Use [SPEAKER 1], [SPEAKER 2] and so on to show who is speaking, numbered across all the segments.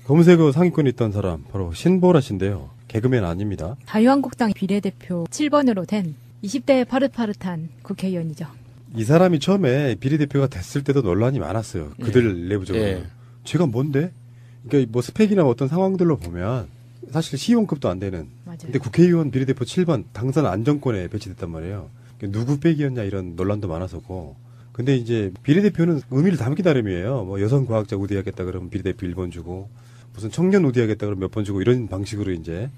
[SPEAKER 1] 검색어 상위권에 있던 사람 바로 신보라 씨인데요. 개그맨 아닙니다.
[SPEAKER 2] 자유한국당 비례대표 7번으로 된 20대 파릇파릇한 국회의원이죠.
[SPEAKER 1] 이 사람이 처음에 비례대표가 됐을 때도 논란이 많았어요. 그들 내부적으로. 제가 뭔데? 그러니까 뭐 스펙이나 어떤 상황들로 보면 사실 시의원급도 안 되는.
[SPEAKER 2] 맞아요.
[SPEAKER 1] 근데 국회의원 비례대표 7번 당선 안정권에 배치됐단 말이에요. 누구 빽이었냐 이런 논란도 많았었고. 근데 이제 비례대표는 의미를 담기 나름이에요. 뭐 여성 과학자 우대하겠다 그러면 비례대표 1번 주고 무슨 청년 우대하겠다 그러면 몇 번 주고 이런 방식으로 이제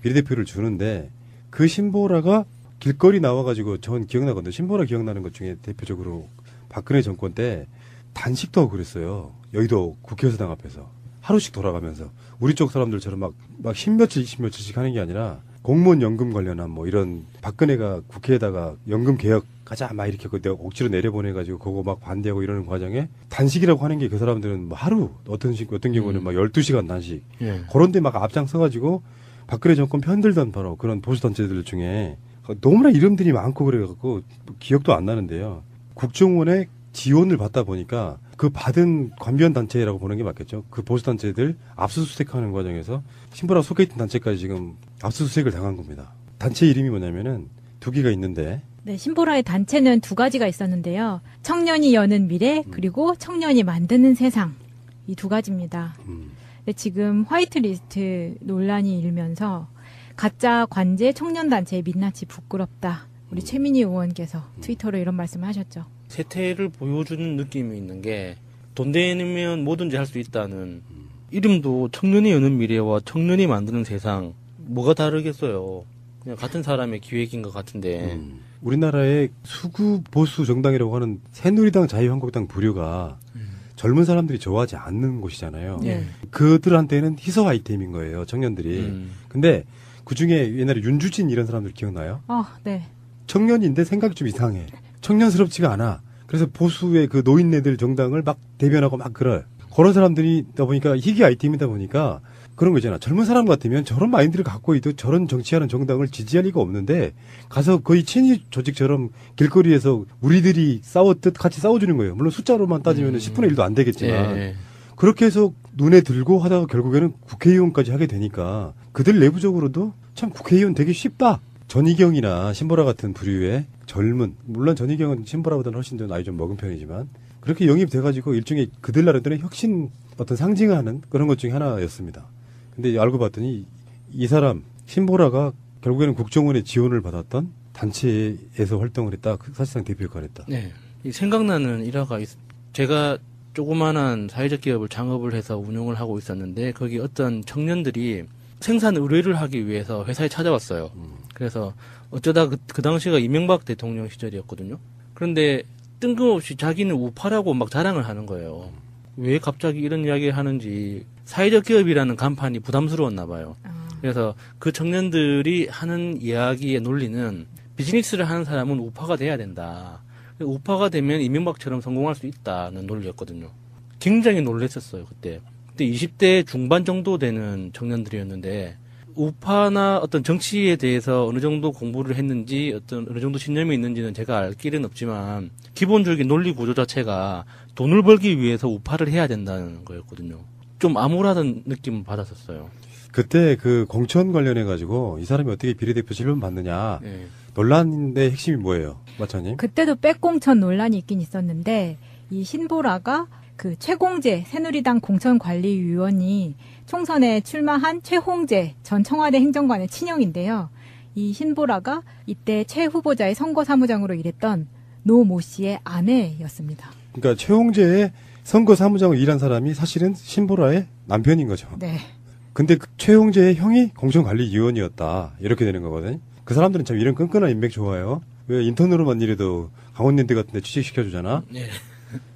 [SPEAKER 1] 비례대표를 주는데 그 신보라가 길거리 나와가지고 전 기억나거든요. 신보라 기억나는 것 중에 대표적으로 박근혜 정권 때 단식도 하고 그랬어요. 여의도 국회의사당 앞에서. 하루씩 돌아가면서. 우리 쪽 사람들처럼 막 10며칠, 20며칠씩 하는 게 아니라 공무원 연금 관련한 뭐 이런 박근혜가 국회에다가 연금 개혁 가자 막 이렇게 내가 억지로 내려보내가지고 그거 막 반대하고 이러는 과정에 단식이라고 하는 게 그 사람들은 뭐 하루 어떤 경우는 막 12시간 단식. 그런 데 막 앞장서가지고 박근혜 정권 편들던 바로 그런 보수단체들 중에 너무나 이름들이 많고 그래갖고 기억도 안 나는데요. 국정원의 지원을 받다 보니까 그 받은 관변 단체라고 보는 게 맞겠죠. 그 보수단체들 압수수색하는 과정에서 신보라 속해 있던 단체까지 지금 압수수색을 당한 겁니다. 단체 이름이 뭐냐면은 두 개가 있는데.
[SPEAKER 2] 네, 신보라의 단체는 두 가지가 있었는데요. 청년이 여는 미래 그리고 청년이 만드는 세상 이 두 가지입니다. 근데 지금 화이트리스트 논란이 일면서 가짜 관제 청년단체의 민낯이 부끄럽다. 우리 최민희 의원께서 트위터로 이런 말씀을 하셨죠.
[SPEAKER 3] 세태를 보여주는 느낌이 있는 게 돈 내면 뭐든지 할 수 있다는 이름도 청년이 여는 미래와 청년이 만드는 세상 뭐가 다르겠어요. 그냥 같은 사람의 기획인 것 같은데
[SPEAKER 1] 우리나라의 수구 보수 정당이라고 하는 새누리당 자유한국당 부류가 젊은 사람들이 좋아하지 않는 곳이잖아요. 그들한테는 희소 아이템인 거예요. 청년들이. 근데 그중에 옛날에 윤주진 이런 사람들 기억나요?
[SPEAKER 2] 네.
[SPEAKER 1] 청년인데 생각이 좀 이상해. 청년스럽지가 않아. 그래서 보수의 그 노인네들 정당을 막 대변하고 막 그럴. 그런 사람들이다 보니까 희귀 아이템이다 보니까 그런 거 있잖아. 젊은 사람 같으면 저런 마인드를 갖고 있도 저런 정치하는 정당을 지지할 리가 없는데 가서 거의 친위 조직처럼 길거리에서 우리들이 싸웠듯 같이 싸워주는 거예요. 물론 숫자로만 따지면 10분의 1도 안 되겠지만 그렇게 해서 눈에 들고 하다가 결국에는 국회의원까지 하게 되니까 그들 내부적으로도 참 국회의원 되기 쉽다. 전희경이나 신보라 같은 부류의 젊은, 물론 전희경은 신보라보다는 훨씬 더 나이 좀 먹은 편이지만 그렇게 영입돼가지고 일종의 그들 나름대로의 혁신 어떤 상징하는 그런 것 중에 하나였습니다. 근데 알고 봤더니 이 사람 신보라가 결국에는 국정원의 지원을 받았던 단체에서 활동을 했다. 사실상 대표 역할을 했다.
[SPEAKER 3] 네. 생각나는 일화가 제가 조그만한 사회적 기업을 창업을 해서 운영을 하고 있었는데 거기 어떤 청년들이 생산 의뢰를 하기 위해서 회사에 찾아왔어요. 그래서 어쩌다 그 당시가 이명박 대통령 시절이었거든요. 그런데 뜬금없이 자기는 우파라고 막 자랑을 하는 거예요. 왜 갑자기 이런 이야기를 하는지 사회적 기업이라는 간판이 부담스러웠나 봐요. 그래서 그 청년들이 하는 이야기의 논리는 비즈니스를 하는 사람은 우파가 돼야 된다. 우파가 되면 이명박처럼 성공할 수 있다는 논리였거든요. 굉장히 놀랐었어요, 그때. 그때 20대 중반 정도 되는 청년들이었는데 우파나 어떤 정치에 대해서 어느 정도 공부를 했는지 어느 정도 신념이 있는지는 제가 알 길은 없지만 기본적인 논리 구조 자체가 돈을 벌기 위해서 우파를 해야 된다는 거였거든요. 좀 암울하던 느낌을 받았었어요.
[SPEAKER 1] 그때 그 공천 관련해 가지고 이 사람이 어떻게 비례대표 질문 받느냐 논란인데 핵심이 뭐예요, 마차님?
[SPEAKER 2] 그때도 백공천 논란이 있긴 있었는데 이 신보라가 그 최공재 새누리당 공천관리위원이 총선에 출마한 최홍재 전 청와대 행정관의 친형인데요. 이 신보라가 이때 최 후보자의 선거사무장으로 일했던 노 모 씨의 아내였습니다.
[SPEAKER 1] 그러니까 최홍재의 선거사무장으로 일한 사람이 사실은 신보라의 남편인 거죠.
[SPEAKER 2] 네.
[SPEAKER 1] 근데 그 최홍재의 형이 공천관리위원이었다. 이렇게 되는 거거든요. 그 사람들은 참 이런 끈끈한 인맥 좋아요. 왜 인턴으로만 일해도 강원랜드 같은 데 취직시켜주잖아.
[SPEAKER 3] 네.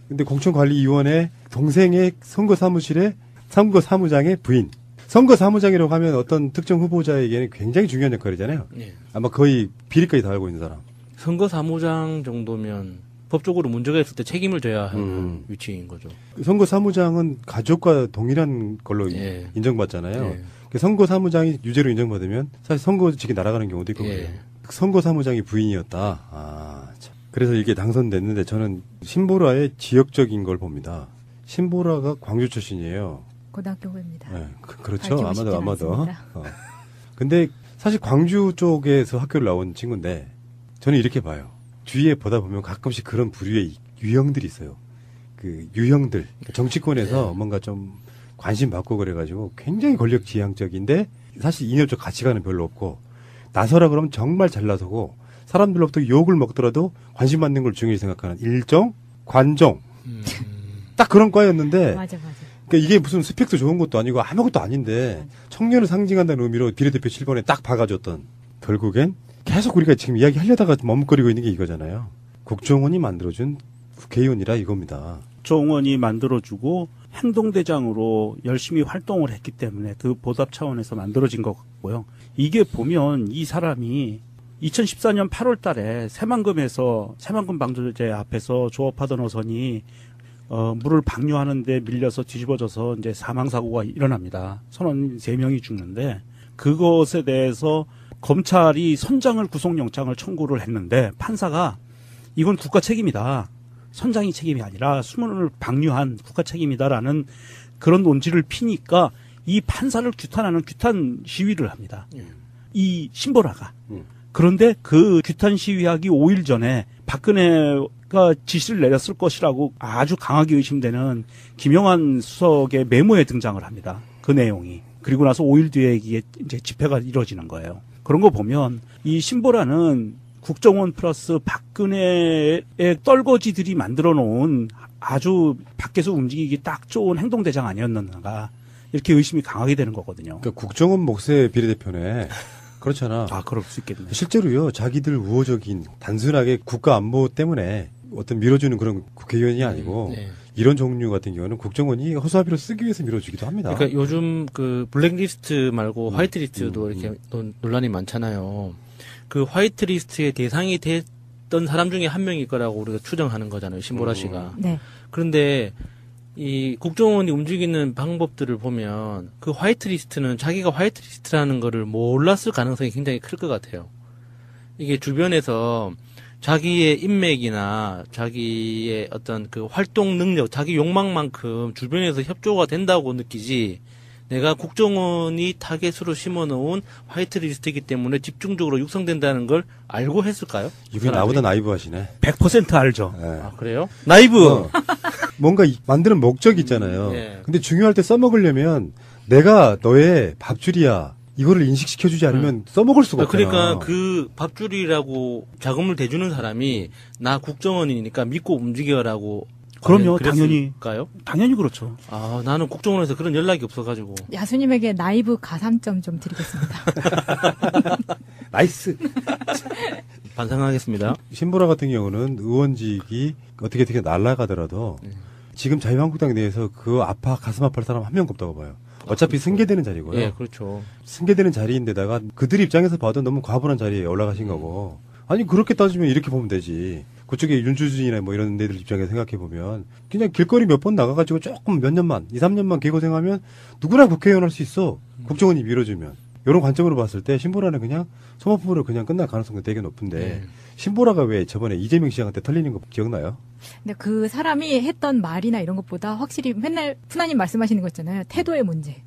[SPEAKER 1] 근데 공천관리위원회 동생의 선거사무실의 선거사무장의 부인. 선거사무장이라고 하면 어떤 특정 후보자에게는 굉장히 중요한 역할이잖아요.
[SPEAKER 3] 네.
[SPEAKER 1] 아마 거의 비리까지 다 알고 있는 사람.
[SPEAKER 3] 선거사무장 정도면 법적으로 문제가 있을 때 책임을 져야 하는 위치인 거죠.
[SPEAKER 1] 선거사무장은 가족과 동일한 걸로 인정받잖아요. 선거사무장이 유죄로 인정받으면 사실 선거직이 날아가는 경우도 있고 그래요. 선거사무장이 부인이었다. 참. 그래서 이게 당선됐는데 저는 신보라의 지역적인 걸 봅니다. 신보라가 광주 출신이에요.
[SPEAKER 2] 고등학교 후배입니다.
[SPEAKER 1] 네, 그렇죠.
[SPEAKER 2] 밝히고 싶진
[SPEAKER 1] 아마도.
[SPEAKER 2] 않습니다.
[SPEAKER 1] 근데 사실 광주 쪽에서 학교를 나온 친구인데 저는 이렇게 봐요. 주위에 보다 보면 가끔씩 그런 부류의 유형들이 있어요. 그 유형들 정치권에서 뭔가 좀 관심 받고 그래가지고 굉장히 권력 지향적인데 사실 이념적 가치관은 별로 없고 나서라 그러면 정말 잘 나서고 사람들로부터 욕을 먹더라도 관심 받는 걸 중요히 생각하는 일정 관종 딱 그런 과였는데
[SPEAKER 2] 맞아.
[SPEAKER 1] 그러니까 이게 무슨 스펙도 좋은 것도 아니고 아무것도 아닌데 청년을 상징한다는 의미로 비례대표 7번에 딱 박아줬던 결국엔 계속 우리가 지금 이야기하려다가 머뭇거리고 있는 게 이거잖아요. 국정원이 만들어준 국회의원이라 이겁니다.
[SPEAKER 4] 국정원이 만들어주고 행동대장으로 열심히 활동을 했기 때문에 그 보답 차원에서 만들어진 것 같고요. 이게 보면 이 사람이 2014년 8월 달에 새만금에서 새만금 방조제 앞에서 조업하던 어선이 물을 방류하는데 밀려서 뒤집어져서 이제 사망사고가 일어납니다. 선원 3명이 죽는데 그것에 대해서 검찰이 선장을 구속영장을 청구를 했는데 판사가 이건 국가 책임이다. 선장이 책임이 아니라 수문을 방류한 국가 책임이다라는 그런 논지를 피니까 이 판사를 규탄하는 규탄 시위를 합니다. 이 신보라가. 그런데 그 규탄 시위하기 5일 전에 박근혜가 지시를 내렸을 것이라고 아주 강하게 의심되는 김영환 수석의 메모에 등장을 합니다. 그 내용이. 그리고 나서 5일 뒤에 이게 이제 집회가 이루어지는 거예요. 그런 거 보면 이 신보라는 국정원 플러스 박근혜의 떨거지들이 만들어 놓은 아주 밖에서 움직이기 딱 좋은 행동대장 아니었는가 이렇게 의심이 강하게 되는 거거든요.
[SPEAKER 1] 그러니까 국정원 목세 비례대표네. 그렇잖아.
[SPEAKER 4] 아, 그럴 수 있겠네.
[SPEAKER 1] 실제로요, 자기들 우호적인 단순하게 국가 안보 때문에 어떤 밀어주는 그런 국회의원이 아니고 이런 종류 같은 경우는 국정원이 허수아비로 쓰기 위해서 밀어주기도 합니다.
[SPEAKER 3] 그러니까 요즘 그 블랙리스트 말고 화이트리스트도 이렇게 논란이 많잖아요. 그 화이트리스트의 대상이 됐던 사람 중에 한 명일 거라고 우리가 추정하는 거잖아요. 신보라 씨가.
[SPEAKER 2] 네.
[SPEAKER 3] 그런데 이 국정원이 움직이는 방법들을 보면 그 화이트리스트는 자기가 화이트리스트라는 거를 몰랐을 가능성이 굉장히 클 것 같아요. 이게 주변에서 자기의 인맥이나 자기의 어떤 그 활동 능력, 자기 욕망만큼 주변에서 협조가 된다고 느끼지 내가 국정원이 타겟으로 심어놓은 화이트리스트이기 때문에 집중적으로 육성된다는 걸 알고 했을까요?
[SPEAKER 1] 이분이 나보다 나이브 하시네.
[SPEAKER 4] 100% 알죠.
[SPEAKER 1] 네.
[SPEAKER 3] 아, 그래요? 나이브!
[SPEAKER 1] 뭔가 만드는 목적이 있잖아요.
[SPEAKER 3] 네.
[SPEAKER 1] 근데 중요할 때 써먹으려면 내가 너의 밥줄이야. 이거를 인식시켜주지 않으면 써먹을 수가 없잖아.
[SPEAKER 3] 그러니까 그 밥줄이라고 자금을 대주는 사람이 나 국정원이니까 믿고 움직여라고
[SPEAKER 4] 그럼요,
[SPEAKER 3] 그랬을까요?
[SPEAKER 4] 당연히 그렇죠.
[SPEAKER 3] 아, 나는 국정원에서 그런 연락이 없어가지고.
[SPEAKER 2] 야수님에게 나이브 가산점 좀 드리겠습니다.
[SPEAKER 1] 나이스.
[SPEAKER 3] 반성하겠습니다.
[SPEAKER 1] 신보라 같은 경우는 의원직이 어떻게 날아가더라도 지금 자유한국당 내에서 그 가슴 아파할 사람 한 명도 없다고 봐요. 어차피 승계되는 자리고요.
[SPEAKER 3] 예, 그렇죠.
[SPEAKER 1] 승계되는 자리인데다가 그들 입장에서 봐도 너무 과분한 자리에 올라가신 거고. 아니 그렇게 따지면 이렇게 보면 되지. 그쪽에 윤주진이나 뭐 이런 데들 입장에서 생각해 보면 그냥 길거리 몇 번 나가가지고 조금 몇 년만 2, 3년만 개고생하면 누구나 국회의원 할 수 있어. 국정원이 밀어주면. 이런 관점으로 봤을 때 신보라는 그냥 소모품으로 그냥 끝날 가능성이 되게 높은데 신보라가 왜 저번에 이재명 시장한테 털리는 거 기억나요?
[SPEAKER 2] 근데 그 사람이 했던 말이나 이런 것보다 확실히 맨날 푸나님 말씀하시는 거 있잖아요. 태도의 문제.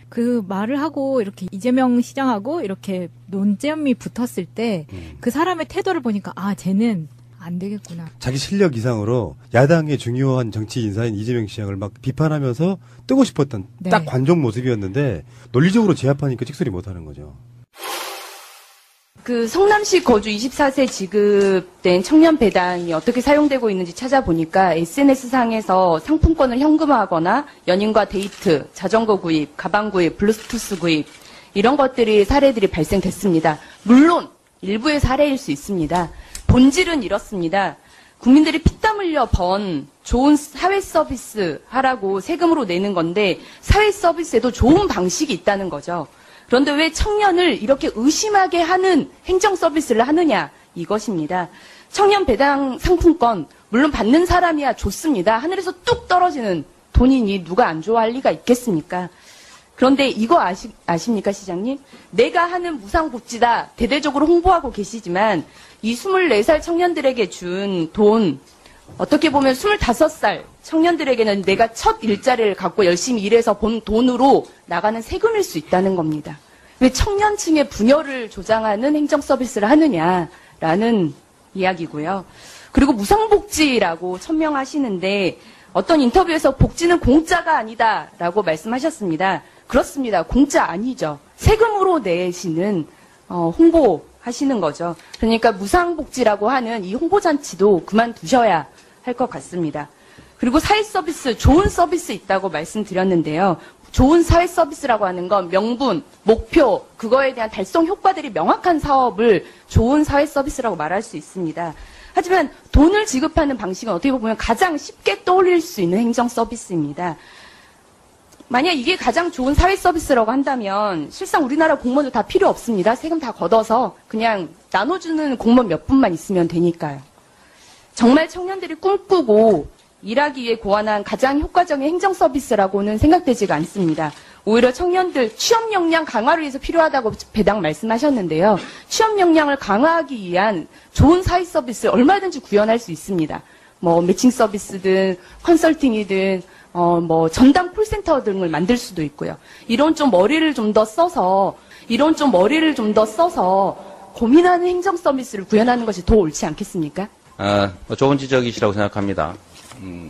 [SPEAKER 2] 그 말을 하고 이렇게 이재명 시장하고 이렇게 논점이 붙었을 때 그 사람의 태도를 보니까 아 쟤는 안 되겠구나.
[SPEAKER 1] 자기 실력 이상으로 야당의 중요한 정치 인사인 이재명 시장을 막 비판하면서 뜨고 싶었던
[SPEAKER 2] 네.
[SPEAKER 1] 딱 관종 모습이었는데 논리적으로 제압하니까 찍소리 못하는 거죠.
[SPEAKER 5] 그 성남시 거주 24세 지급된 청년 배당이 어떻게 사용되고 있는지 찾아보니까 SNS상에서 상품권을 현금화하거나 연인과 데이트, 자전거 구입, 가방 구입, 블루투스 구입 이런 것들이 사례들이 발생됐습니다. 물론 일부의 사례일 수 있습니다. 본질은 이렇습니다. 국민들이 피땀 흘려 번 좋은 사회 서비스 하라고 세금으로 내는 건데 사회 서비스에도 좋은 방식이 있다는 거죠. 그런데 왜 청년을 이렇게 의심하게 하는 행정 서비스를 하느냐 이것입니다. 청년 배당 상품권 물론 받는 사람이야 좋습니다. 하늘에서 뚝 떨어지는 돈이니 누가 안 좋아할 리가 있겠습니까? 그런데 이거 아십니까 시장님? 내가 하는 무상복지다 대대적으로 홍보하고 계시지만 이 24살 청년들에게 준 돈 어떻게 보면 25살 청년들에게는 내가 첫 일자리를 갖고 열심히 일해서 번 돈으로 나가는 세금일 수 있다는 겁니다. 왜 청년층의 분열을 조장하는 행정 서비스를 하느냐라는 이야기고요. 그리고 무상복지라고 천명하시는데 어떤 인터뷰에서 복지는 공짜가 아니다라고 말씀하셨습니다. 그렇습니다. 공짜 아니죠. 세금으로 내시는 홍보하시는 거죠. 그러니까 무상복지라고 하는 이 홍보잔치도 그만두셔야 할 것 같습니다. 그리고 사회서비스, 좋은 서비스 있다고 말씀드렸는데요. 좋은 사회서비스라고 하는 건 명분, 목표, 그거에 대한 달성 효과들이 명확한 사업을 좋은 사회서비스라고 말할 수 있습니다. 하지만 돈을 지급하는 방식은 어떻게 보면 가장 쉽게 떠올릴 수 있는 행정 서비스입니다. 만약 이게 가장 좋은 사회 서비스라고 한다면 실상 우리나라 공무원도 다 필요 없습니다. 세금 다 걷어서 그냥 나눠주는 공무원 몇 분만 있으면 되니까요. 정말 청년들이 꿈꾸고 일하기 위해 고안한 가장 효과적인 행정 서비스라고는 생각되지가 않습니다. 오히려 청년들 취업 역량 강화를 위해서 필요하다고 배당 말씀하셨는데요. 취업 역량을 강화하기 위한 좋은 사회 서비스 얼마든지 구현할 수 있습니다. 뭐 매칭 서비스든 컨설팅이든 뭐 전담 콜센터 등을 만들 수도 있고요. 이런 좀 머리를 좀 더 써서 고민하는 행정 서비스를 구현하는 것이 더 옳지 않겠습니까?
[SPEAKER 6] 좋은 지적이시라고 생각합니다.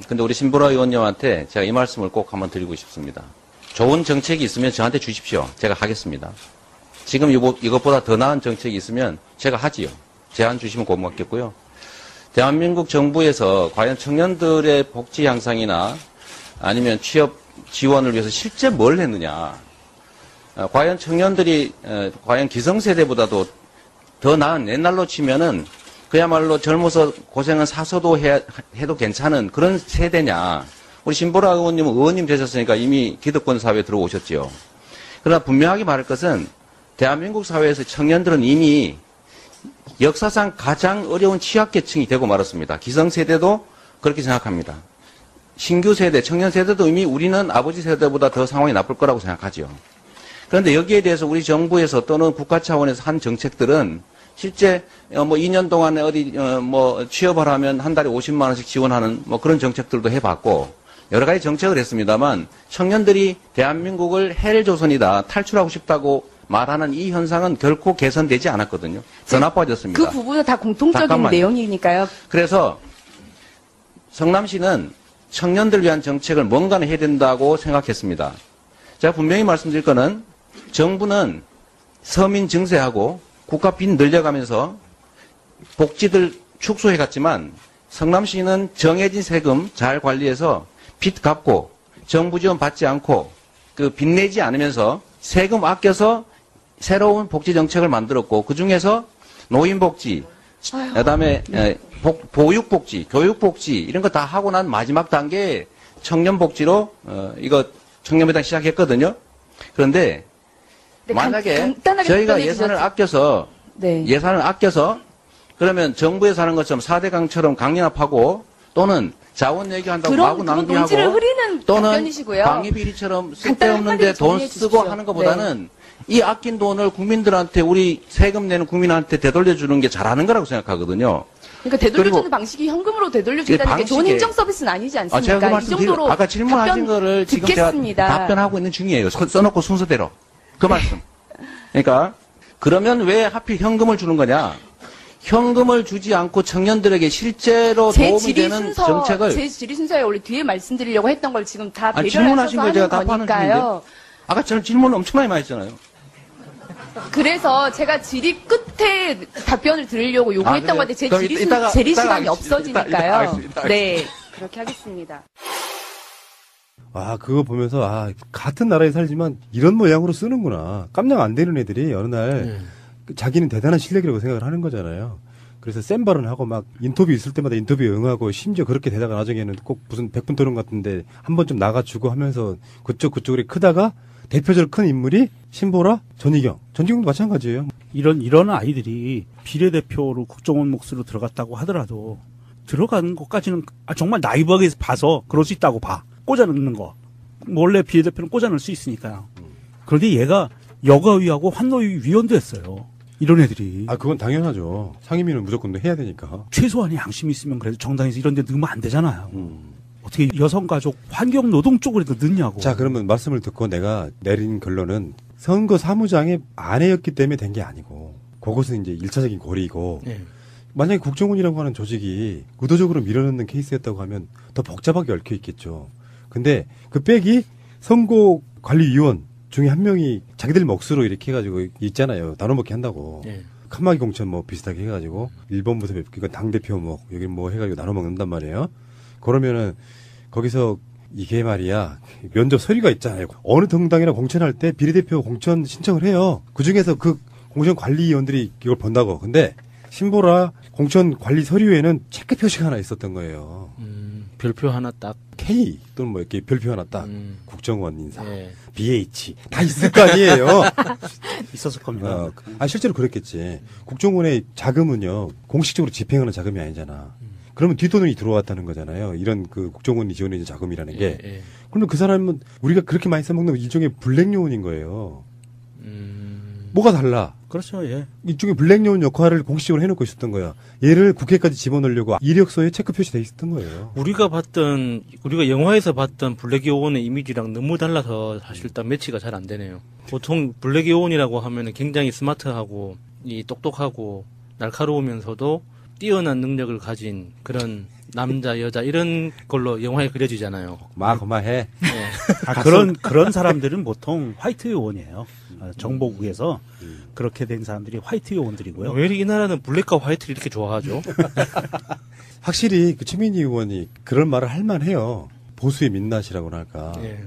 [SPEAKER 6] 근데 우리 신보라 의원님한테 제가 이 말씀을 꼭 한번 드리고 싶습니다. 좋은 정책이 있으면 저한테 주십시오. 제가 하겠습니다. 지금 이것보다 더 나은 정책이 있으면 제가 하지요. 제안 주시면 고맙겠고요. 대한민국 정부에서 과연 청년들의 복지 향상이나 아니면 취업 지원을 위해서 실제 뭘 했느냐. 과연 청년들이 과연 기성세대보다도 더 나은 옛날로 치면은 그야말로 젊어서 고생은 사서도 해도 괜찮은 그런 세대냐. 우리 신보라 의원님은 의원님 되셨으니까 이미 기득권 사회에 들어오셨지요. 그러나 분명하게 말할 것은 대한민국 사회에서 청년들은 이미 역사상 가장 어려운 취약계층이 되고 말았습니다. 기성세대도 그렇게 생각합니다. 신규 세대, 청년 세대도 이미 우리는 아버지 세대보다 더 상황이 나쁠 거라고 생각하죠. 그런데 여기에 대해서 우리 정부에서 또는 국가 차원에서 한 정책들은 실제 뭐 2년 동안에 어디 뭐 취업을 하면 한 달에 50만 원씩 지원하는 뭐 그런 정책들도 해봤고 여러 가지 정책을 했습니다만 청년들이 대한민국을 헬조선이다 탈출하고 싶다고 말하는 이 현상은 결코 개선되지 않았거든요. 더 나빠졌습니다.
[SPEAKER 5] 그 부분은 다 공통적인
[SPEAKER 6] 잠깐만요.
[SPEAKER 5] 내용이니까요.
[SPEAKER 6] 그래서 성남시는 청년들을 위한 정책을 뭔가는 해야 된다고 생각했습니다. 제가 분명히 말씀드릴 거는 정부는 서민 증세하고 국가 빚 늘려가면서 복지들 축소해 갔지만 성남시는 정해진 세금 잘 관리해서 빚 갚고 정부 지원 받지 않고 그 빚 내지 않으면서 세금 아껴서 새로운 복지 정책을 만들었고 그 중에서 노인복지, 그다음에 보육복지, 교육복지 이런 거 다 하고 난 마지막 단계에 청년복지로 이거 청년배당 시작했거든요. 그런데 만약에 저희가 예산을 아껴서
[SPEAKER 5] 네.
[SPEAKER 6] 예산을 아껴서 그러면 정부에서 하는 것처럼 4대 강처럼 강연합하고 또는 자원 얘기한다고 마구 낭비하고
[SPEAKER 5] 논지를 흐리는
[SPEAKER 6] 또는
[SPEAKER 5] 답변이시고요.
[SPEAKER 6] 방위비리처럼 쓸데없는데 돈 쓰고 하는 것보다는 이 아낀 돈을 국민들한테 우리 세금 내는 국민한테 되돌려주는 게 잘하는 거라고 생각하거든요.
[SPEAKER 5] 그러니까 되돌려주는 방식이 현금으로 되돌려준다는 게 좋은 행정 서비스는 아니지 않습니까?
[SPEAKER 6] 제가 그
[SPEAKER 5] 이 정도로
[SPEAKER 6] 아까 질문하신 거를 지금
[SPEAKER 5] 듣겠습니다.
[SPEAKER 6] 제가 답변하고 있는 중이에요. 써놓고 순서대로. 그 말씀. 그러니까 그러면 왜 하필 현금을 주는 거냐? 현금을 주지 않고 청년들에게 실제로 도움이 되는 정책을
[SPEAKER 5] 제 질의 순서에 원래 뒤에 말씀드리려고 했던 걸 지금 다
[SPEAKER 6] 질문하신
[SPEAKER 5] 배려하셔서
[SPEAKER 6] 걸 제가
[SPEAKER 5] 하는
[SPEAKER 6] 답하는
[SPEAKER 5] 거니까요.
[SPEAKER 6] 중인데 아까 저는 질문을 엄청나게 많이 했잖아요.
[SPEAKER 5] 그래서 제가 질의 끝에 답변을 드리려고 요구했던
[SPEAKER 6] 그래요?
[SPEAKER 5] 건데 제
[SPEAKER 6] 그럼
[SPEAKER 5] 질의
[SPEAKER 6] 이따가
[SPEAKER 5] 시간이
[SPEAKER 6] 알겠습니다.
[SPEAKER 5] 없어지니까요.
[SPEAKER 6] 알겠습니다.
[SPEAKER 5] 네, 그렇게 하겠습니다.
[SPEAKER 1] 그거 보면서 같은 나라에 살지만 이런 모양으로 쓰는구나. 깜냥 안 되는 애들이 어느 날 자기는 대단한 실력이라고 생각을 하는 거잖아요. 그래서 센 발언하고 막 인터뷰 있을 때마다 인터뷰에 응하고 심지어 그렇게 되다가 나중에는 꼭 무슨 백분 토론 같은데 한 번 좀 나가주고 하면서 그쪽으로 크다가 대표적으로 큰 인물이 신보라, 전희경도 마찬가지예요.
[SPEAKER 4] 이런 아이들이 비례대표로 국정원 몫으로 들어갔다고 하더라도 들어가는 것까지는 정말 나이브하게 봐서 그럴 수 있다고 봐. 꽂아 넣는 거. 원래 비례대표는 꽂아 넣을 수 있으니까요. 그런데 얘가 여가위하고 환노위 위원도 했어요. 이런 애들이
[SPEAKER 1] 아, 그건 당연하죠. 상임위는 무조건 해야 되니까.
[SPEAKER 4] 최소한의 양심이 있으면 그래도 정당에서 이런 데 넣으면 안 되잖아요. 어떻게 여성가족 환경노동 쪽으로도 넣냐고.
[SPEAKER 1] 자, 그러면 말씀을 듣고 내가 내린 결론은 선거 사무장의 아내였기 때문에 된 게 아니고, 그것은 이제 1차적인 고리고,
[SPEAKER 3] 예.
[SPEAKER 1] 만약에 국정원이라고 하는 조직이 의도적으로 밀어넣는 케이스였다고 하면 더 복잡하게 얽혀 있겠죠. 근데 그 백이 선거관리위원 중에 한 명이 자기들 몫으로 이렇게 해가지고 있잖아요. 나눠먹기 한다고.
[SPEAKER 3] 예.
[SPEAKER 1] 칸막이 공천 뭐 비슷하게 해가지고 1번부터 그러니까 당대표 뭐 여기 뭐 해가지고 나눠먹는단 말이에요. 그러면은 거기서 이게 말이야 면접 서류가 있잖아요. 어느 정당이나 공천할 때 비례대표 공천 신청을 해요. 그중에서 그 공천관리위원들이 이걸 본다고. 근데 신보라 공천관리 서류에는 체크 표시가 하나 있었던 거예요.
[SPEAKER 3] 별표 하나 딱.
[SPEAKER 1] K 또는 뭐 이렇게 별표 하나 딱 국정원 인사,
[SPEAKER 3] 예.
[SPEAKER 1] BH 다 있을 거 아니에요.
[SPEAKER 4] 있었을 겁니다.
[SPEAKER 1] 실제로 그랬겠지. 국정원의 자금은요 공식적으로 집행하는 자금이 아니잖아. 그러면 뒷돈이 들어왔다는 거잖아요. 이런 그 국정원이 지원해준 자금이라는 게.
[SPEAKER 3] 예.
[SPEAKER 1] 그러면 그 사람은 우리가 그렇게 많이 써먹는 일종의 블랙 요원인 거예요. 뭐가 달라?
[SPEAKER 4] 그렇죠, 예.
[SPEAKER 1] 일종의 블랙 요원 역할을 공식적으로 해놓고 있었던 거야. 얘를 국회까지 집어넣으려고 이력서에 체크 표시돼 있었던 거예요.
[SPEAKER 3] 우리가 영화에서 봤던 블랙 요원의 이미지랑 너무 달라서 사실 딱 매치가 잘 안 되네요. 보통 블랙 요원이라고 하면은 굉장히 스마트하고 이 똑똑하고 날카로우면서도 뛰어난 능력을 가진 그런 남자, 여자 이런 걸로 영화에 그려지잖아요.
[SPEAKER 1] 그만해.
[SPEAKER 4] 그런 사람들은 보통 화이트 요원이에요. 정보국에서 그렇게 된 사람들이 화이트 요원들이고요.
[SPEAKER 3] 왜 이 나라는 블랙과 화이트를 이렇게 좋아하죠?
[SPEAKER 1] 확실히 그 최민희 의원이 그런 말을 할 만해요. 보수의 민낯이라고나 할까.
[SPEAKER 3] 예.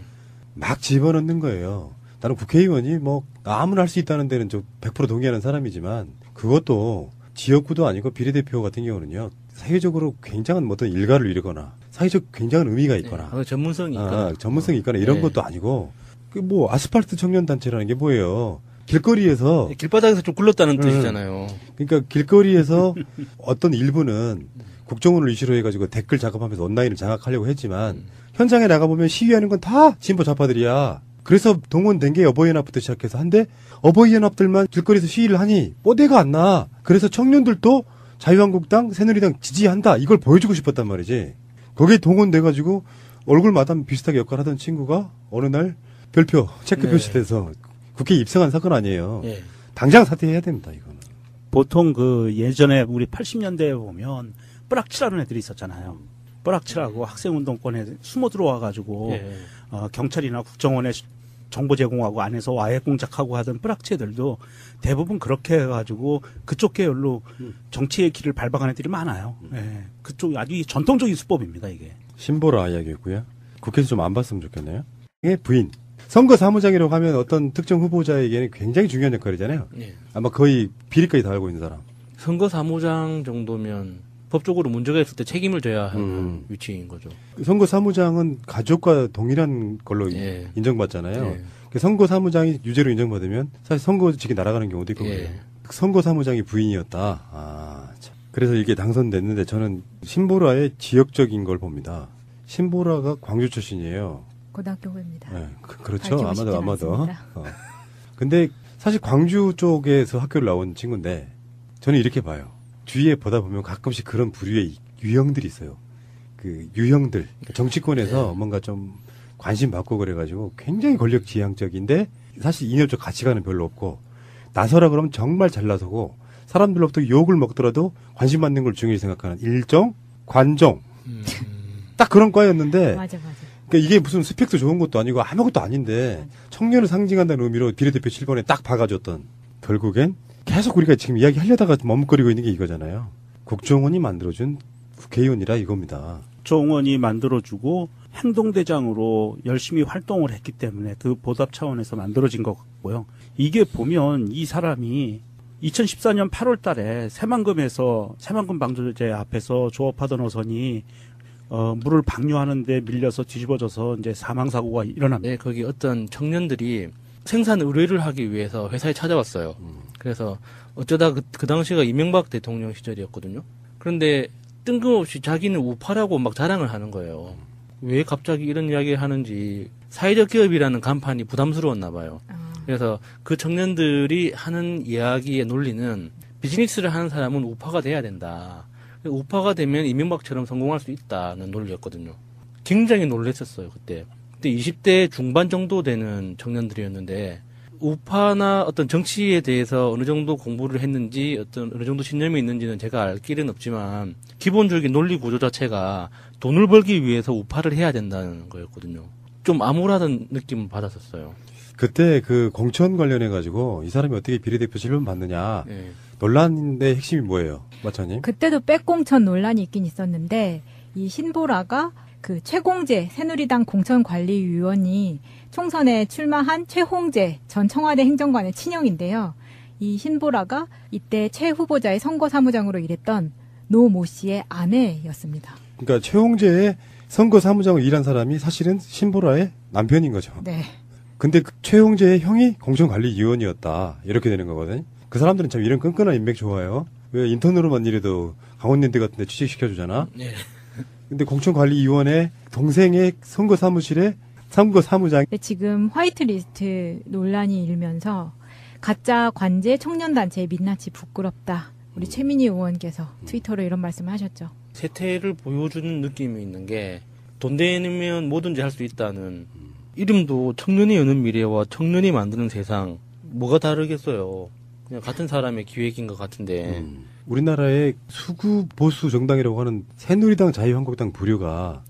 [SPEAKER 1] 막 집어넣는 거예요. 나는 국회의원이 뭐 아무나 할 수 있다는 데는 좀 100% 동의하는 사람이지만 그것도 지역구도 아니고 비례대표 같은 경우는요. 사회적으로 굉장한 어떤 일가를 이루거나 사회적 굉장한 의미가 있거나
[SPEAKER 3] 전문성이 있거나
[SPEAKER 1] 전문성이 있거나 이런 것도 아니고 그 뭐 아스팔트 청년단체라는 게 뭐예요. 길거리에서
[SPEAKER 3] 길바닥에서 좀 굴렀다는 뜻이잖아요.
[SPEAKER 1] 그러니까 길거리에서 어떤 일부는 국정원을 이슈로 해가지고 댓글 작업하면서 온라인을 장악하려고 했지만 현장에 나가보면 시위하는 건 다 진보 좌파들이야. 그래서 동원된 게 어버이연합부터 시작해서 한데 어버이연합들만 길거리에서 시위를 하니 뽀대가 안 나. 그래서 청년들도 자유한국당, 새누리당 지지한다. 이걸 보여주고 싶었단 말이지. 거기에 동원돼가지고 얼굴마다 비슷하게 역할하던 친구가 어느 날 별표, 체크 표시돼서 국회에 입성한 사건 아니에요.
[SPEAKER 3] 예.
[SPEAKER 1] 당장 사퇴해야 됩니다, 이거는.
[SPEAKER 4] 보통 그 예전에 우리 80년대에 보면 뿌락치라는 애들이 있었잖아요. 뿌락치라고 학생운동권에 숨어 들어와가지고 경찰이나 국정원에 정보 제공하고 안에서 와해 공작하고 하던 뿌락치 애들도 대부분 그렇게 해가지고 그쪽 계열로 정치의 길을 밟아간 애들이 많아요. 예. 그쪽 아주 전통적인 수법입니다, 이게.
[SPEAKER 1] 신보라 이야기였고요. 국회에서 좀 안 봤으면 좋겠네요. 이게 부인. 선거 사무장이라고 하면 어떤 특정 후보자에게는 굉장히 중요한 역할이잖아요.
[SPEAKER 3] 예.
[SPEAKER 1] 아마 거의 비리까지 다 알고 있는 사람.
[SPEAKER 3] 선거 사무장 정도면 법적으로 문제가 있을 때 책임을 져야 하는 위치인 거죠.
[SPEAKER 1] 선거 사무장은 가족과 동일한 걸로 인정받잖아요. 선거 사무장이 유죄로 인정받으면 사실 선거직이 날아가는 경우도 있고 그래요. 선거 사무장이 부인이었다. 참. 그래서 이게 당선됐는데 저는 신보라의 지역적인 걸 봅니다. 신보라가 광주 출신이에요.
[SPEAKER 2] 고등학교 후배입니다.
[SPEAKER 1] 네, 그렇죠. 아마도.
[SPEAKER 2] 않습니다.
[SPEAKER 1] 근데 사실 광주 쪽에서 학교를 나온 친구인데 저는 이렇게 봐요. 주위에 보다 보면 가끔씩 그런 부류의 유형들이 있어요. 그 유형들 정치권에서 뭔가 좀 관심 받고 그래가지고 굉장히 권력 지향적인데 사실 이념적 가치관은 별로 없고 나서라 그러면 정말 잘 나서고 사람들로부터 욕을 먹더라도 관심 받는 걸 중요히 생각하는 일정 관종 딱 그런 과였는데
[SPEAKER 2] 맞아.
[SPEAKER 1] 그러니까 이게 무슨 스펙도 좋은 것도 아니고 아무것도 아닌데 청년을 상징한다는 의미로 비례대표 7번에 딱 박아줬던 결국엔 계속 우리가 지금 이야기하려다가 머뭇거리고 있는 게 이거잖아요. 국정원이 만들어준 국회의원이라 이겁니다.
[SPEAKER 4] 국정원이 만들어주고 행동대장으로 열심히 활동을 했기 때문에 그 보답 차원에서 만들어진 것 같고요. 이게 보면 이 사람이 2014년 8월 달에 새만금 방조제 앞에서 조업하던 어선이 물을 방류하는데 밀려서 뒤집어져서 이제 사망사고가 일어납니다.
[SPEAKER 3] 네, 거기 어떤 청년들이 생산 의뢰를 하기 위해서 회사에 찾아왔어요. 그래서 어쩌다 그 당시가 이명박 대통령 시절이었거든요. 그런데 뜬금없이 자기는 우파라고 막 자랑을 하는 거예요. 왜 갑자기 이런 이야기를 하는지 사회적 기업이라는 간판이 부담스러웠나 봐요. 그래서 그 청년들이 하는 이야기의 논리는 비즈니스를 하는 사람은 우파가 돼야 된다. 우파가 되면 이명박처럼 성공할 수 있다는 논리였거든요. 굉장히 놀랐었어요, 그때. 그때 20대 중반 정도 되는 청년들이었는데, 우파나 어떤 정치에 대해서 어느 정도 공부를 했는지, 어느 정도 신념이 있는지는 제가 알 길은 없지만, 기본적인 논리 구조 자체가 돈을 벌기 위해서 우파를 해야 된다는 거였거든요. 좀 암울하던 느낌을 받았었어요.
[SPEAKER 1] 그때 그 공천 관련해가지고 이 사람이 어떻게 비례대표 실명 받느냐
[SPEAKER 3] 예.
[SPEAKER 1] 논란의 핵심이 뭐예요, 마차님?
[SPEAKER 2] 그때도 백공천 논란이 있긴 있었는데 이 신보라가 그 최공재 새누리당 공천관리위원이 총선에 출마한 최홍재 전 청와대 행정관의 친형인데요. 이 신보라가 이때 최 후보자의 선거사무장으로 일했던 노 모 씨의 아내였습니다.
[SPEAKER 1] 그러니까 최홍재의 선거사무장으로 일한 사람이 사실은 신보라의 남편인 거죠.
[SPEAKER 2] 네.
[SPEAKER 1] 근데 그 최홍재의 형이 공천관리위원이었다. 이렇게 되는 거거든요. 그 사람들은 참 이런 끈끈한 인맥 좋아해요. 왜 인턴으로만 일해도 강원랜드 같은 데 취직시켜주잖아.
[SPEAKER 3] 예.
[SPEAKER 1] 근데 공천관리위원회 동생의 선거사무실에 선거사무장.
[SPEAKER 2] 근데 지금 화이트리스트 논란이 일면서 가짜 관제 청년단체의 민낯이 부끄럽다. 우리 최민희 의원께서 트위터로 이런 말씀을 하셨죠.
[SPEAKER 3] 세태를 보여주는 느낌이 있는 게 돈 되면 뭐든지 할 수 있다는 이름도 청년이 여는 미래와 청년이 만드는 세상 뭐가 다르겠어요. 그냥 같은 사람의 기획인 것 같은데
[SPEAKER 1] 우리나라의 수구 보수 정당이라고 하는 새누리당 자유한국당 부류가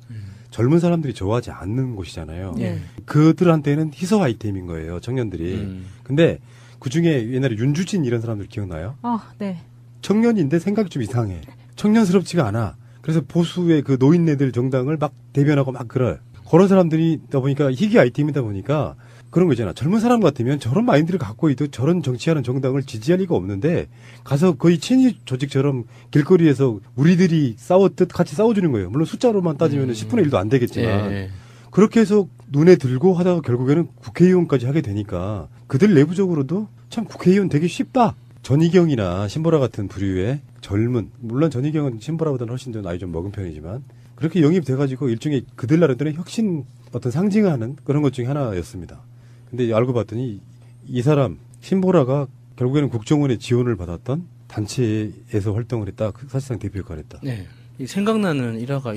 [SPEAKER 1] 젊은 사람들이 좋아하지 않는 곳이잖아요.
[SPEAKER 2] 네.
[SPEAKER 1] 그들한테는 희소 아이템인 거예요, 청년들이. 근데 그중에 옛날에 윤주진 이런 사람들 기억나요?
[SPEAKER 2] 네.
[SPEAKER 1] 청년인데 생각이 좀 이상해. 청년스럽지가 않아. 그래서 보수의 그 노인네들 정당을 막 대변하고 막 그래. 그런 사람들이다 보니까 희귀 아이템이다 보니까 그런 거 있잖아. 젊은 사람 같으면 저런 마인드를 갖고 있도 저런 정치하는 정당을 지지할 리가 없는데 가서 거의 친위 조직처럼 길거리에서 우리들이 싸웠듯 같이 싸워주는 거예요. 물론 숫자로만 따지면 10분의 1도 안 되겠지만
[SPEAKER 3] 예.
[SPEAKER 1] 그렇게 해서 눈에 들고 하다가 결국에는 국회의원까지 하게 되니까 그들 내부적으로도 참 국회의원 되기 쉽다. 전희경이나 신보라 같은 부류의 젊은, 물론 전희경은 신보라보다는 훨씬 더 나이 좀 먹은 편이지만 그렇게 영입돼가지고 일종의 그들 나름대로 혁신 어떤 상징하는 그런 것 중에 하나였습니다. 근데 알고 봤더니 이 사람 신보라가 결국에는 국정원의 지원을 받았던 단체에서 활동을 했다. 사실상 대표 역할을 했다.
[SPEAKER 3] 네. 이 생각나는 일화가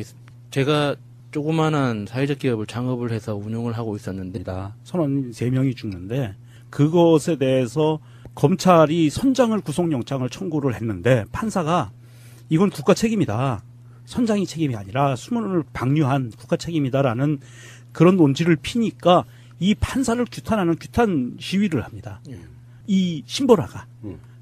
[SPEAKER 3] 제가 조그마한 사회적 기업을 창업을 해서 운영을 하고 있었는데
[SPEAKER 4] 선원 3명이 죽는데 그것에 대해서 검찰이 선장을 구속영장을 청구를 했는데 판사가 이건 국가 책임이다. 선장이 책임이 아니라 수문을 방류한 국가 책임이다라는 그런 논지를 피니까 이 판사를 규탄하는 규탄 시위를 합니다. 이 신보라가.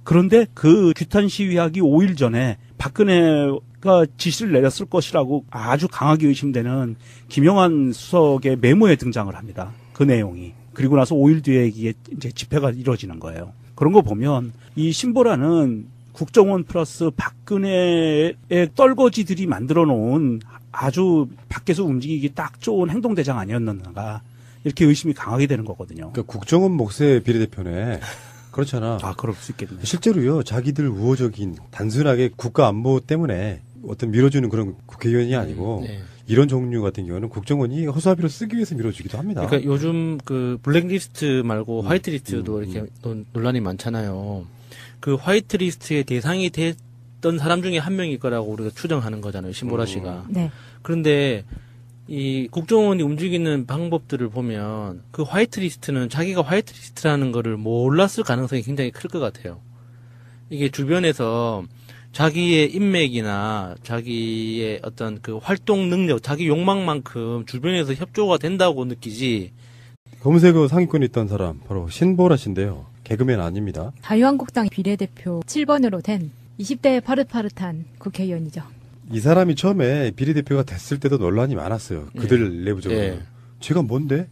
[SPEAKER 4] 그런데 그 규탄 시위하기 5일 전에 박근혜가 지시를 내렸을 것이라고 아주 강하게 의심되는 김영환 수석의 메모에 등장을 합니다. 그 내용이. 그리고 나서 5일 뒤에 이게 이제 집회가 이루어지는 거예요. 그런 거 보면 이 신보라는 국정원 플러스 박근혜의 떨거지들이 만들어 놓은 아주 밖에서 움직이기 딱 좋은 행동대장 아니었는가 이렇게 의심이 강하게 되는 거거든요.
[SPEAKER 1] 그러니까 국정원 목세 비례대표네. 그렇잖아.
[SPEAKER 4] 그럴 수 있겠네.
[SPEAKER 1] 실제로요, 자기들 우호적인 단순하게 국가 안보 때문에 어떤 밀어주는 그런 국회의원이 아니고
[SPEAKER 3] 네.
[SPEAKER 1] 이런 종류 같은 경우는 국정원이 허수아비로 쓰기 위해서 밀어주기도 합니다.
[SPEAKER 3] 그러니까 요즘 그 블랙리스트 말고 화이트리스트도 이렇게 논란이 많잖아요. 그 화이트리스트의 대상이 됐던 사람 중에 한 명일 거라고 우리가 추정하는 거잖아요. 신보라 씨가.
[SPEAKER 2] 네.
[SPEAKER 3] 그런데 이 국정원이 움직이는 방법들을 보면 그 화이트리스트는 자기가 화이트리스트라는 거를 몰랐을 가능성이 굉장히 클 것 같아요. 이게 주변에서 자기의 인맥이나 자기의 어떤 그 활동 능력, 자기 욕망만큼 주변에서 협조가 된다고 느끼지.
[SPEAKER 1] 검색어 상위권에 있던 사람 바로 신보라 씨인데요. 개그맨 아닙니다.
[SPEAKER 2] 자유한국당 비례대표 7번으로 된 20대 파릇파릇한 국회의원이죠.
[SPEAKER 1] 이 사람이 처음에 비례대표가 됐을 때도 논란이 많았어요. 그들 내부적으로.
[SPEAKER 3] 예.
[SPEAKER 1] 제가 뭔데?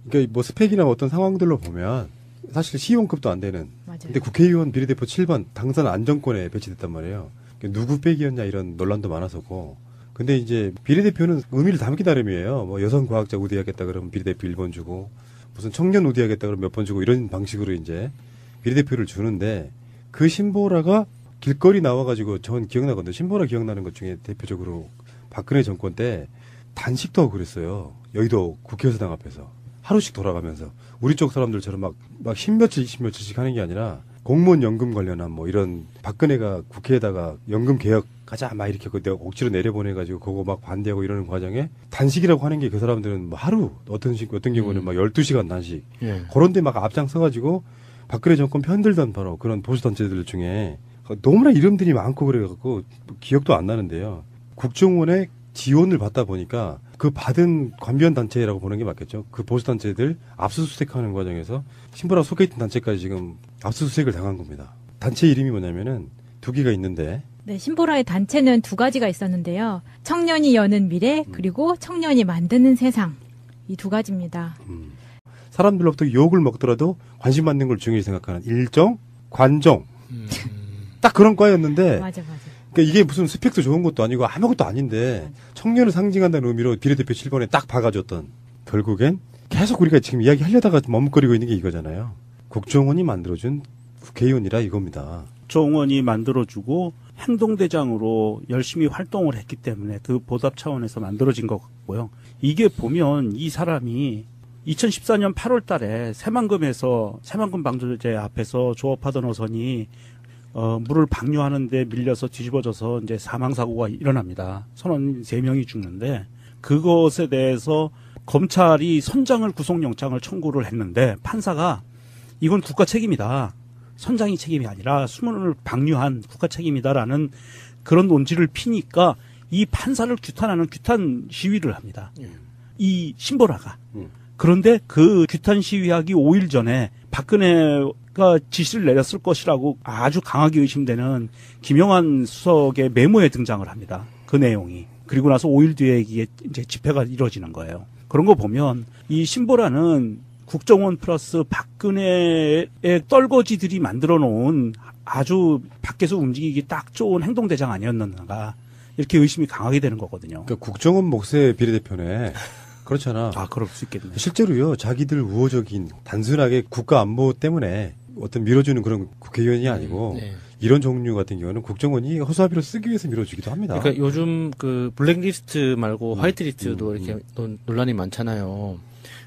[SPEAKER 1] 그러니까 뭐 스펙이나 어떤 상황들로 보면 사실 시의원급도 안 되는.
[SPEAKER 2] 맞아요.
[SPEAKER 1] 근데 국회의원 비례대표 7번 당선 안정권에 배치됐단 말이에요. 누구 빼기였냐 이런 논란도 많았었고. 근데 이제 비례대표는 의미를 담기 나름이에요. 뭐 여성 과학자 우대하겠다 그러면 비례대표 1번 주고 무슨 청년 우대하겠다 그러면 몇 번 주고 이런 방식으로 이제 비례대표를 주는데 그 신보라가 길거리 나와가지고 전 기억나거든요. 신보라 기억나는 것 중에 대표적으로 박근혜 정권 때 단식도 하고 그랬어요. 여의도 국회의사당 앞에서. 하루씩 돌아가면서 우리 쪽 사람들처럼 막 10며칠, 20며칠씩 하는 게 아니라 공무원 연금 관련한 뭐 이런 박근혜가 국회에다가 연금 개혁 가자 막 이렇게 내가 억지로 내려보내가지고 그거 막 반대하고 이러는 과정에 단식이라고 하는 게 그 사람들은 뭐 하루 어떤 경우는 막 12시간 단식
[SPEAKER 3] 예.
[SPEAKER 1] 그런 데 막 앞장서가지고 박근혜 정권 편들던 바로 그런 보수단체들 중에 너무나 이름들이 많고 그래갖고 기억도 안 나는데요. 국정원의 지원을 받다 보니까 그 받은 관변 단체라고 보는 게 맞겠죠. 그 보수단체들 압수수색하는 과정에서 신보라 속해 있던 단체까지 지금 압수수색을 당한 겁니다. 단체 이름이 뭐냐면은 두 개가 있는데
[SPEAKER 2] 네, 신보라의 단체는 두 가지가 있었는데요. 청년이 여는 미래, 그리고 청년이 만드는 세상. 이 두 가지입니다.
[SPEAKER 1] 사람들로부터 욕을 먹더라도 관심 받는 걸 중요히 생각하는 일정, 관종. 딱 그런 과였는데
[SPEAKER 2] 맞아.
[SPEAKER 1] 그러니까 이게 무슨 스펙도 좋은 것도 아니고 아무것도 아닌데 청년을 상징한다는 의미로 비례대표 7번에 딱 박아줬던 결국엔 계속 우리가 지금 이야기하려다가 머뭇거리고 있는 게 이거잖아요. 국정원이 만들어준 국회의원이라 이겁니다.
[SPEAKER 4] 국정원이 만들어주고 행동대장으로 열심히 활동을 했기 때문에 그 보답 차원에서 만들어진 것 같고요. 이게 보면 이 사람이 2014년 8월 달에 새만금에서 새만금 방조제 앞에서 조업하던 어선이 물을 방류하는데 밀려서 뒤집어져서 이제 사망사고가 일어납니다. 선원 3명이 죽는데 그것에 대해서 검찰이 선장을 구속영장을 청구를 했는데 판사가 이건 국가 책임이다. 선장이 책임이 아니라 수문을 방류한 국가 책임이다라는 그런 논지를 피니까 이 판사를 규탄하는 규탄 시위를 합니다. 이 신보라가. 그런데 그 규탄 시위하기 5일 전에 박근혜가 지시를 내렸을 것이라고 아주 강하게 의심되는 김영환 수석의 메모에 등장을 합니다. 그 내용이. 그리고 나서 5일 뒤에 이게 이제 집회가 이루어지는 거예요. 그런 거 보면 이 신보라는 국정원 플러스 박근혜의 떨거지들이 만들어 놓은 아주 밖에서 움직이기 딱 좋은 행동대장 아니었는가 이렇게 의심이 강하게 되는 거거든요.
[SPEAKER 1] 그러니까 국정원 목세 비례대표네. 그렇잖아.
[SPEAKER 4] 아, 그럴 수 있겠네요.
[SPEAKER 1] 실제로요, 자기들 우호적인 단순하게 국가 안보 때문에 어떤 밀어주는 그런 국회의원이 아니고
[SPEAKER 3] 네.
[SPEAKER 1] 이런 종류 같은 경우는 국정원이 허수아비로 쓰기 위해서 밀어주기도 합니다.
[SPEAKER 3] 그러니까 요즘 그 블랙리스트 말고 화이트리스트도 이렇게 논란이 많잖아요.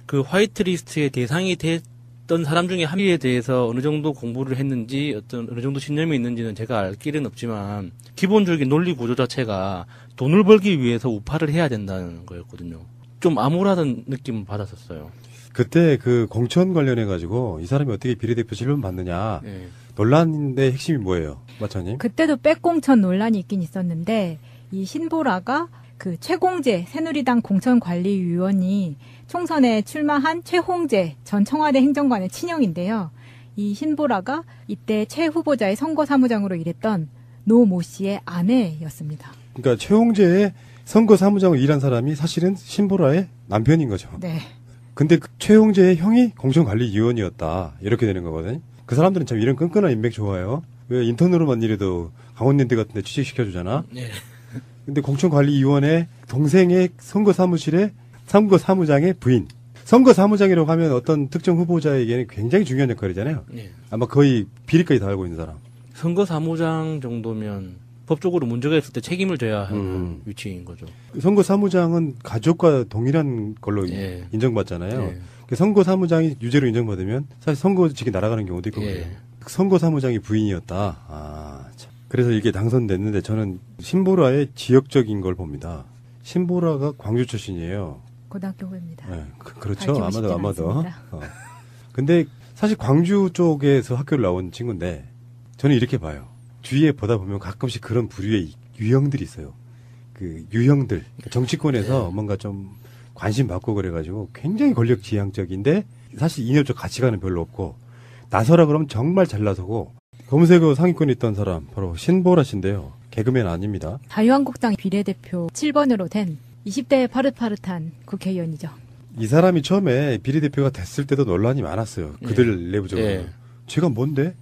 [SPEAKER 3] 그 화이트리스트의 대상이 됐던 사람 중에 한 명에 대해서 어느 정도 공부를 했는지 어느 정도 신념이 있는지는 제가 알 길은 없지만 기본적인 논리 구조 자체가 돈을 벌기 위해서 우파를 해야 된다는 거였거든요. 좀 암울하다는 느낌을 받았었어요.
[SPEAKER 1] 그때 그 공천 관련해가지고 이 사람이 어떻게 비례대표 질문 받느냐
[SPEAKER 3] 네.
[SPEAKER 1] 논란인데 핵심이 뭐예요, 마차님?
[SPEAKER 2] 그때도 백공천 논란이 있긴 있었는데 이 신보라가 그 최공재 새누리당 공천관리위원이 총선에 출마한 최홍재 전 청와대 행정관의 친형인데요. 이 신보라가 이때 최 후보자의 선거사무장으로 일했던 노 모 씨의 아내였습니다.
[SPEAKER 1] 그러니까 최홍재의 선거사무장으로 일한 사람이 사실은 신보라의 남편인 거죠.
[SPEAKER 2] 네.
[SPEAKER 1] 근데 그 최홍재의 형이 공천관리위원이었다. 이렇게 되는 거거든요. 그 사람들은 참 이런 끈끈한 인맥 좋아요. 왜 인턴으로만 일해도 강원랜드 같은 데 취직시켜주잖아.
[SPEAKER 3] 네.
[SPEAKER 1] 근데 공천관리위원회 동생의 선거사무실의 선거사무장의 부인. 선거사무장이라고 하면 어떤 특정 후보자에게는 굉장히 중요한 역할이잖아요.
[SPEAKER 3] 네.
[SPEAKER 1] 아마 거의 비리까지 다 알고 있는 사람.
[SPEAKER 3] 선거사무장 정도면 법적으로 문제가 있을 때 책임을 져야 하는 위치인 거죠.
[SPEAKER 1] 선거사무장은 가족과 동일한 걸로
[SPEAKER 3] 예.
[SPEAKER 1] 인정받잖아요.
[SPEAKER 3] 예.
[SPEAKER 1] 그 선거사무장이 유죄로 인정받으면 사실 선거직이 날아가는 경우도 있고 그래요.
[SPEAKER 3] 예.
[SPEAKER 1] 선거사무장이 부인이었다. 아, 참. 그래서 이게 당선됐는데 저는 신보라의 지역적인 걸 봅니다. 신보라가 광주 출신이에요.
[SPEAKER 2] 고등학교 후배입니다.
[SPEAKER 1] 네, 그렇죠.
[SPEAKER 2] 밝히고 싶진
[SPEAKER 1] 아마도.
[SPEAKER 2] 않습니다.
[SPEAKER 1] 근데 사실 광주 쪽에서 학교를 나온 친구인데 저는 이렇게 봐요. 주위에 보다 보면 가끔씩 그런 부류의 유형들이 있어요. 그 유형들 정치권에서 뭔가 좀 관심 받고 그래가지고 굉장히 권력 지향적인데 사실 이념적 가치관은 별로 없고 나서라 그러면 정말 잘 나서고 검색어 상위권에 있던 사람 바로 신보라 씨인데요. 개그맨 아닙니다.
[SPEAKER 2] 자유한국당 비례대표 7번으로 된 20대 파릇파릇한 국회의원이죠.
[SPEAKER 1] 이 사람이 처음에 비례대표가 됐을 때도 논란이 많았어요. 그들 내부적으로.
[SPEAKER 3] 예.
[SPEAKER 1] 제가 뭔데?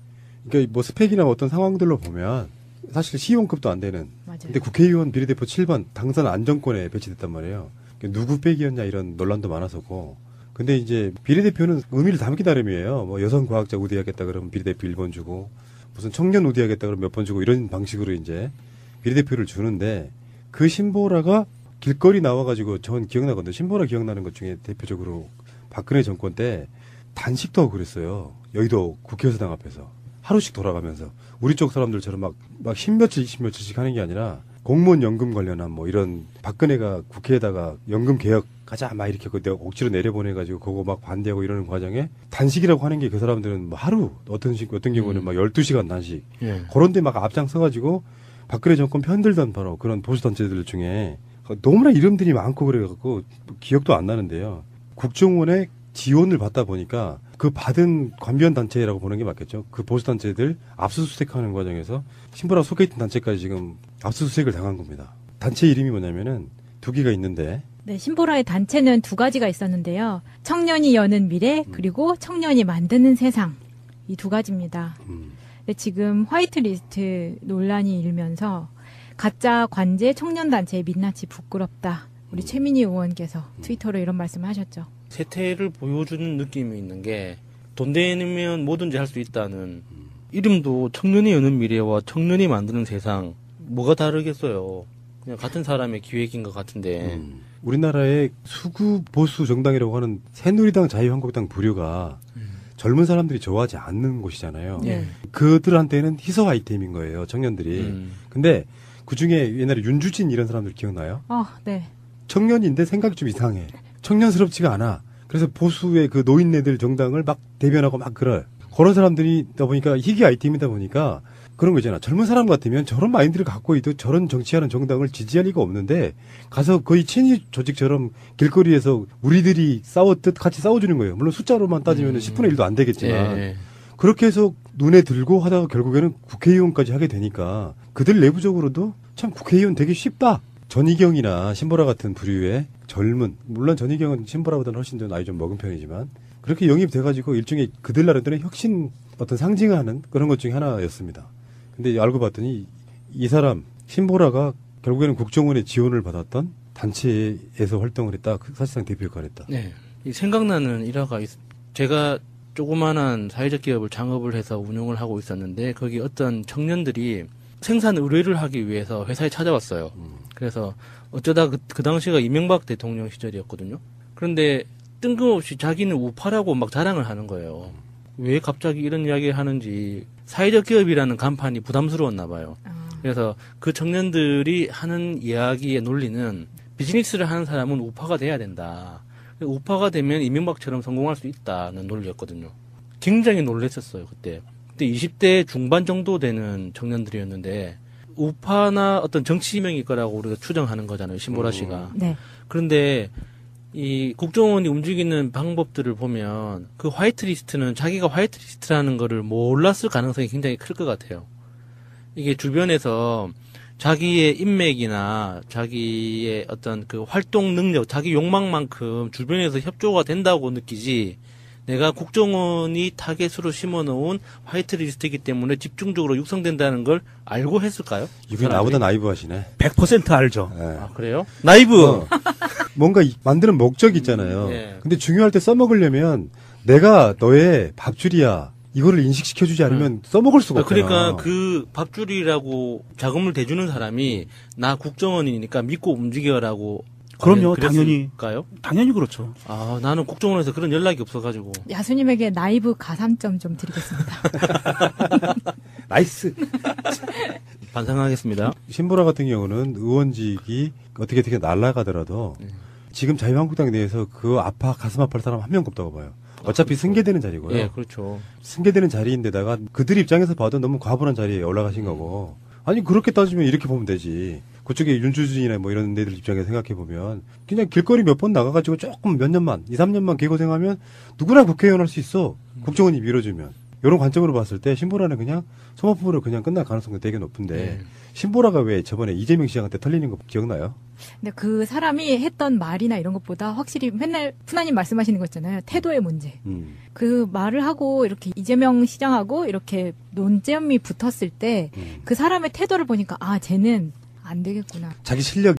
[SPEAKER 1] 그러니까 뭐 스펙이나 어떤 상황들로 보면 사실 시의원급도 안 되는.
[SPEAKER 2] 맞아요.
[SPEAKER 1] 근데 국회의원 비례대표 7번 당선 안정권에 배치됐단 말이에요. 누구 빼기였냐 이런 논란도 많았었고. 근데 이제 비례대표는 의미를 담기 나름이에요. 뭐 여성 과학자 우대하겠다 그러면 비례대표 1번 주고 무슨 청년 우대하겠다 그러면 몇 번 주고 이런 방식으로 이제 비례대표를 주는데 그 신보라가 길거리 나와가지고 전 기억나거든요. 신보라 기억나는 것 중에 대표적으로 박근혜 정권 때 단식도 하고 그랬어요. 여의도 국회의사당 앞에서. 하루씩 돌아가면서. 우리 쪽 사람들처럼 막 10며칠씩 하는 게 아니라 공무원 연금 관련한 뭐 이런 박근혜가 국회에다가 연금 개혁 가자 막 이렇게 내가 억지로 내려보내가지고 그거 막 반대하고 이러는 과정에 단식이라고 하는 게 그 사람들은 뭐 하루 어떤 경우는 막 12시간 단식.
[SPEAKER 3] 예.
[SPEAKER 1] 그런데 막 앞장서가지고 박근혜 정권 편들던 바로 그런 보수단체들 중에 너무나 이름들이 많고 그래갖고 기억도 안 나는데요. 국정원의 지원을 받다 보니까 그 받은 관변단체라고 보는 게 맞겠죠. 그 보수단체들 압수수색하는 과정에서 신보라 속해 있던 단체까지 지금 압수수색을 당한 겁니다. 단체 이름이 뭐냐면은 두 개가 있는데
[SPEAKER 2] 네, 신보라의 단체는 두 가지가 있었는데요. 청년이 여는 미래, 그리고 청년이 만드는 세상. 이 두 가지입니다. 근데 지금 화이트리스트 논란이 일면서 가짜 관제 청년단체의 민낯이 부끄럽다. 우리 최민희 의원께서 트위터로 이런 말씀을 하셨죠.
[SPEAKER 3] 세태를 보여주는 느낌이 있는 게 돈 되면 뭐든지 할 수 있다는 이름도 청년이 여는 미래와 청년이 만드는 세상 뭐가 다르겠어요. 그냥 같은 사람의 기획인 것 같은데
[SPEAKER 1] 우리나라의 수구 보수 정당이라고 하는 새누리당 자유한국당 부류가 젊은 사람들이 좋아하지 않는 곳이잖아요.
[SPEAKER 3] 예.
[SPEAKER 1] 그들한테는 희소 아이템인 거예요, 청년들이. 근데 그 중에 옛날에 윤주진 이런 사람들 기억나요?
[SPEAKER 2] 네.
[SPEAKER 1] 청년인데 생각이 좀 이상해. 청년스럽지가 않아. 그래서 보수의 그 노인네들 정당을 막 대변하고 막 그럴. 그런 사람들이다 보니까 희귀 아이템이다 보니까 그런 거 있잖아. 젊은 사람 같으면 저런 마인드를 갖고 있도 저런 정치하는 정당을 지지할 리가 없는데 가서 거의 친위 조직처럼 길거리에서 우리들이 싸웠듯 같이 싸워주는 거예요. 물론 숫자로만 따지면 10분의 1도 안 되겠지만
[SPEAKER 3] 예.
[SPEAKER 1] 그렇게 해서 눈에 들고 하다가 결국에는 국회의원까지 하게 되니까 그들 내부적으로도 참 국회의원 되기 쉽다. 전희경이나 신보라 같은 부류의 젊은, 물론 전희경은 신보라보다는 훨씬 더 나이 좀 먹은 편이지만 그렇게 영입돼가지고 일종의 그들 나름대로의 혁신 어떤 상징하는 그런 것 중에 하나였습니다. 근데 알고 봤더니 이 사람 신보라가 결국에는 국정원의 지원을 받았던 단체에서 활동을 했다. 사실상 대표 역할을 했다.
[SPEAKER 3] 네. 이 생각나는 일화가 제가 조그마한 사회적 기업을 창업을 해서 운영을 하고 있었는데 거기 어떤 청년들이 생산 의뢰를 하기 위해서 회사에 찾아왔어요. 그래서 어쩌다 그 당시가 이명박 대통령 시절이었거든요. 그런데 뜬금없이 자기는 우파라고 막 자랑을 하는 거예요. 왜 갑자기 이런 이야기를 하는지 사회적 기업이라는 간판이 부담스러웠나 봐요. 그래서 그 청년들이 하는 이야기의 논리는 비즈니스를 하는 사람은 우파가 돼야 된다. 우파가 되면 이명박처럼 성공할 수 있다는 논리였거든요. 굉장히 놀랐었어요, 그때. 그때 20대 중반 정도 되는 청년들이었는데 우파나 어떤 정치명일 거라고 우리가 추정하는 거잖아요, 신보라 씨가.
[SPEAKER 2] 네.
[SPEAKER 3] 그런데 이 국정원이 움직이는 방법들을 보면 그 화이트리스트는 자기가 화이트리스트라는 거를 몰랐을 가능성이 굉장히 클 것 같아요. 이게 주변에서 자기의 인맥이나 자기의 어떤 그 활동 능력, 자기 욕망만큼 주변에서 협조가 된다고 느끼지 내가 국정원이 타겟으로 심어놓은 화이트리스트이기 때문에 집중적으로 육성된다는 걸 알고 했을까요?
[SPEAKER 1] 이분이 나보다 나이브 하시네.
[SPEAKER 4] 100% 알죠.
[SPEAKER 1] 네.
[SPEAKER 3] 아, 그래요? 나이브!
[SPEAKER 1] 뭔가 만드는 목적이 있잖아요.
[SPEAKER 3] 예.
[SPEAKER 1] 근데 중요할 때 써먹으려면 내가 너의 밥줄이야. 이거를 인식시켜주지 않으면 써먹을 수가 없잖아.
[SPEAKER 3] 그러니까 그 밥줄이라고 자금을 대주는 사람이 나 국정원이니까 믿고 움직여라고
[SPEAKER 4] 그럼요,
[SPEAKER 3] 그랬을까요?
[SPEAKER 4] 당연히 그렇죠.
[SPEAKER 3] 아, 나는 국정원에서 그런 연락이 없어가지고.
[SPEAKER 2] 야수님에게 나이브 가산점 좀 드리겠습니다.
[SPEAKER 1] 나이스.
[SPEAKER 3] 반성하겠습니다.
[SPEAKER 1] 신보라 같은 경우는 의원직이 어떻게 날아가더라도 지금 자유한국당 내에서 그 가슴 아파할 사람 한 명도 없다고 봐요. 어차피
[SPEAKER 3] 그렇죠.
[SPEAKER 1] 승계되는 자리고요.
[SPEAKER 3] 예, 그렇죠.
[SPEAKER 1] 승계되는 자리인데다가 그들 입장에서 봐도 너무 과분한 자리에 올라가신 거고. 아니 그렇게 따지면 이렇게 보면 되지. 그쪽에 윤주진이나 뭐 이런 데들 입장에서 생각해 보면 그냥 길거리 몇 번 나가가지고 조금 몇 년만 2, 3년만 개고생하면 누구나 국회의원 할 수 있어. 국정원이 밀어주면. 이런 관점으로 봤을 때 신보라는 그냥 소모품으로 그냥 끝날 가능성이 되게 높은데 신보라가 왜 저번에 이재명 시장한테 털리는 거 기억나요?
[SPEAKER 2] 근데 그 사람이 했던 말이나 이런 것보다 확실히 맨날 푸나님 말씀하시는 거 있잖아요. 태도의 문제. 그 말을 하고 이렇게 이재명 시장하고 이렇게 논점이 붙었을 때 그 사람의 태도를 보니까 아 쟤는 안 되겠구나.
[SPEAKER 1] 자기 실력